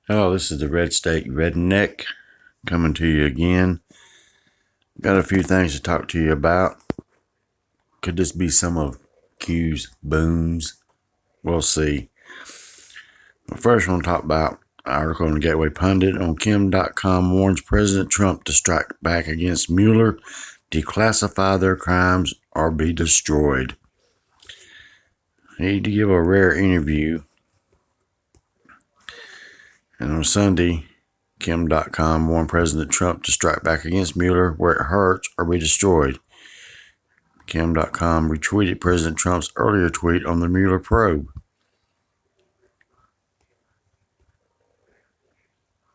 Hello, this is the Red State Redneck coming to you again. Got a few things to talk to you about. Could this be some of Q's booms? We'll see. First, I want to talk about an article in the Gateway Pundit on Kim.com warns President Trump to strike back against Mueller, declassify their crimes, or be destroyed. I need to give a rare interview. And on Sunday, Kim.com warned President Trump to strike back against Mueller where it hurts or be destroyed. Kim.com retweeted President Trump's earlier tweet on the Mueller probe.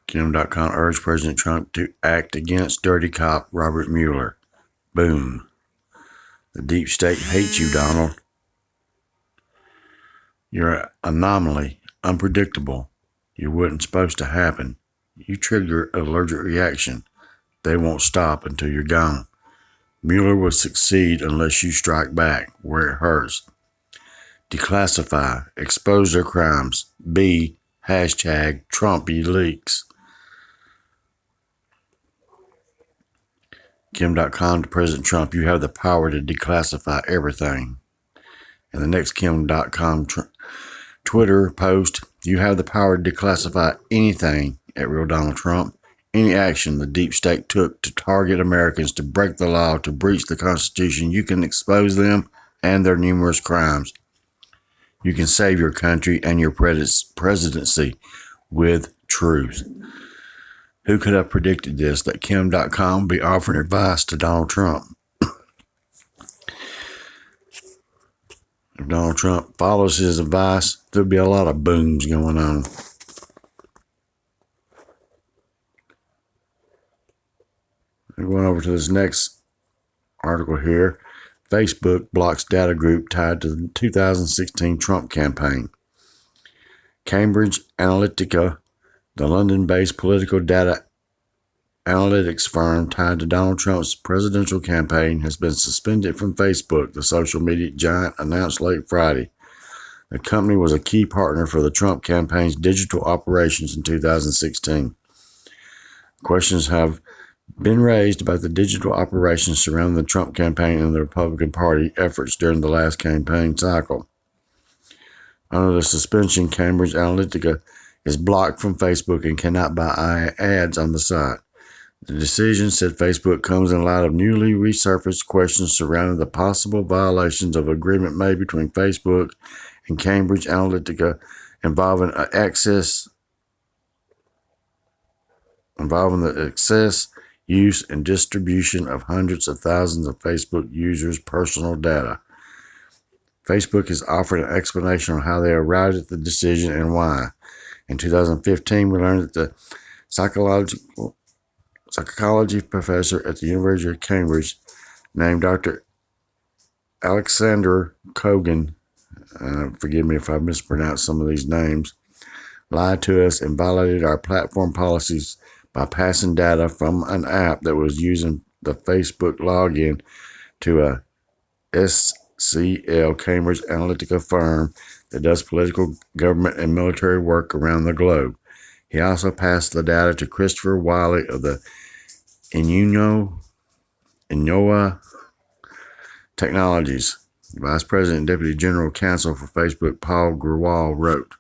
Kim.com urged President Trump to act against dirty cop Robert Mueller. Boom. The deep state hates you, Donald. You're an anomaly, unpredictable. You wasn't supposed to happen. You trigger an allergic reaction. They won't stop until you're gone. Mueller will succeed unless you strike back where it hurts. Declassify, expose their crimes. B, hashtag Trumpy leaks. Kim.com to President Trump, you have the power to declassify everything. And the next Kim.com Twitter post, you have the power to declassify anything at Real Donald Trump. Any action the deep state took to target Americans, to break the law, to breach the Constitution, you can expose them and their numerous crimes. You can save your country and your presidency with truth. Who could have predicted this, that Kim.com be offering advice to Donald Trump? If Donald Trump follows his advice, there'll be a lot of booms going on. Going over to this next article here. Facebook blocks data group tied to the 2016 Trump campaign. Cambridge Analytica, the London-based political data analytics firm tied to Donald Trump's presidential campaign, has been suspended from Facebook, the social media giant announced late Friday. The company was a key partner for the Trump campaign's digital operations in 2016. Questions have been raised about the digital operations surrounding the Trump campaign and the Republican Party efforts during the last campaign cycle. Under the suspension, Cambridge Analytica is blocked from Facebook and cannot buy ads on the site. The decision, said Facebook, comes in light of newly resurfaced questions surrounding the possible violations of agreement made between Facebook and Cambridge Analytica involving the access, use, and distribution of hundreds of thousands of Facebook users' personal data. Facebook has offered an explanation on how they arrived at the decision and why. In 2015, we learned that the psychology professor at the University of Cambridge named Dr. Alexander Kogan, forgive me if I mispronounce some of these names, lied to us and violated our platform policies by passing data from an app that was using the Facebook login to a SCL Cambridge Analytica firm that does political, government, and military work around the globe. He also passed the data to Christopher Wiley of the Inoa Technologies. Vice President and Deputy General Counsel for Facebook, Paul Grewal, wrote.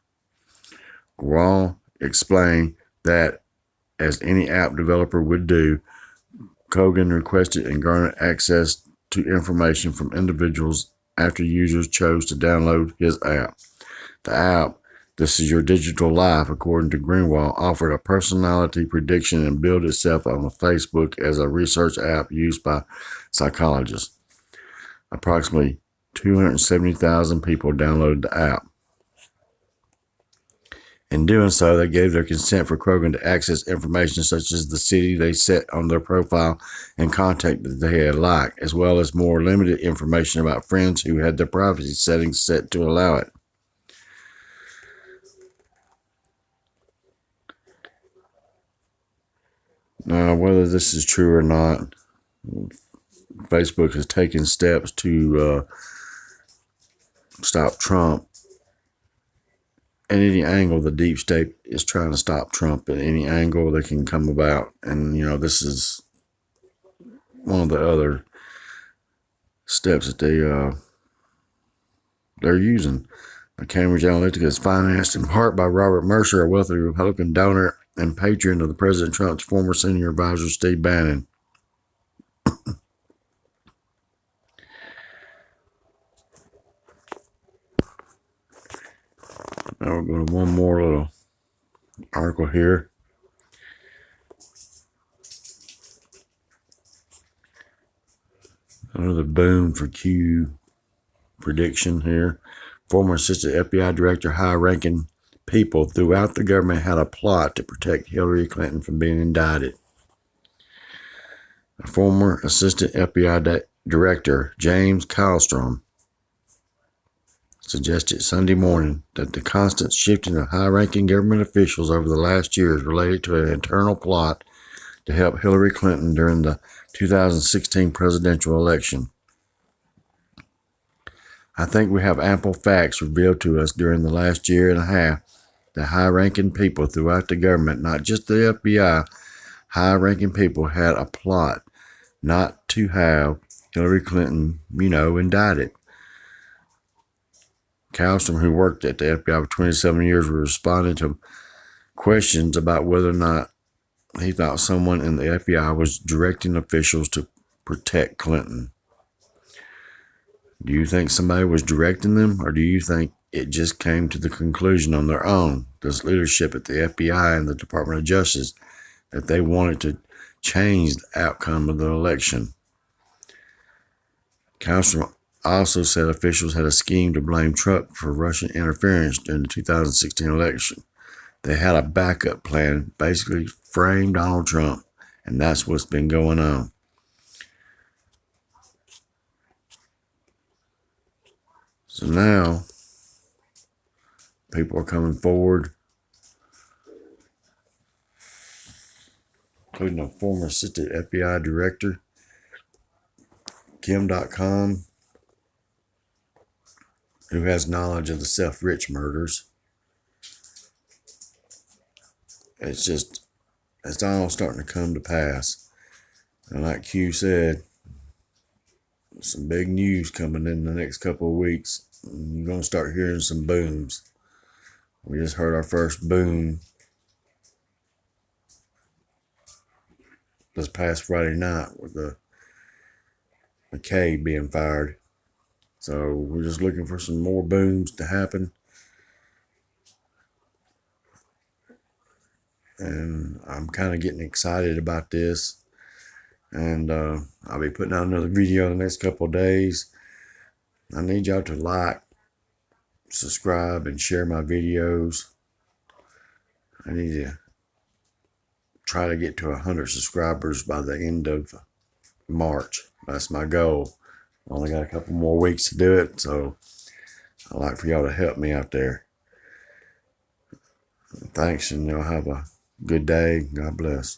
Grewal explained that, as any app developer would do, Kogan requested and garnered access to information from individuals after users chose to download his app. The app, This Is Your Digital Life, according to Greenwald, offered a personality prediction and billed itself on Facebook as a research app used by psychologists. Approximately 270,000 people downloaded the app. In doing so, they gave their consent for Krogan to access information such as the city they set on their profile and contact that they had liked, as well as more limited information about friends who had their privacy settings set to allow it. Now, whether this is true or not, Facebook has taken steps to stop Trump at any angle, the deep state is trying to stop Trump at any angle that can come about. And, you know, this is one of the other steps that they're using. Cambridge Analytica is financed in part by Robert Mercer, a wealthy Republican donor and patron of the President Trump's former senior advisor, Steve Bannon. Now we're going to one more little article here. Another boom for Q prediction here. Former assistant FBI director, high-ranking people throughout the government had a plot to protect Hillary Clinton from being indicted. A former assistant FBI director, James Kallstrom, suggested Sunday morning that the constant shifting of high-ranking government officials over the last year is related to an internal plot to help Hillary Clinton during the 2016 presidential election. I think we have ample facts revealed to us during the last year and a half that high-ranking people throughout the government, not just the FBI, high-ranking people had a plot not to have Hillary Clinton, indicted. Kallstrom, who worked at the FBI for 27 years, was responding to questions about whether or not he thought someone in the FBI was directing officials to protect Clinton. Do you think somebody was directing them, or do you think it just came to the conclusion on their own, this leadership at the FBI and the Department of Justice, that they wanted to change the outcome of the election? Kallstrom also said officials had a scheme to blame Trump for Russian interference during the 2016 election. They had a backup plan, basically frame Donald Trump, and that's what's been going on. So now, people are coming forward, including a former assistant FBI director, Kim.com, who has knowledge of the Selfridge murders. It's all starting to come to pass. And like Q said, some big news coming in the next couple of weeks. You're going to start hearing some booms. We just heard our first boom this past Friday night with the McKay being fired. So we're just looking for some more booms to happen. And I'm kind of getting excited about this. And I'll be putting out another video in the next couple of days. I need y'all to like, subscribe, and share my videos. I need to try to get to 100 subscribers by the end of March. That's my goal. I only got a couple more weeks to do it, so I'd like for y'all to help me out there. Thanks, and y'all have a good day. God bless.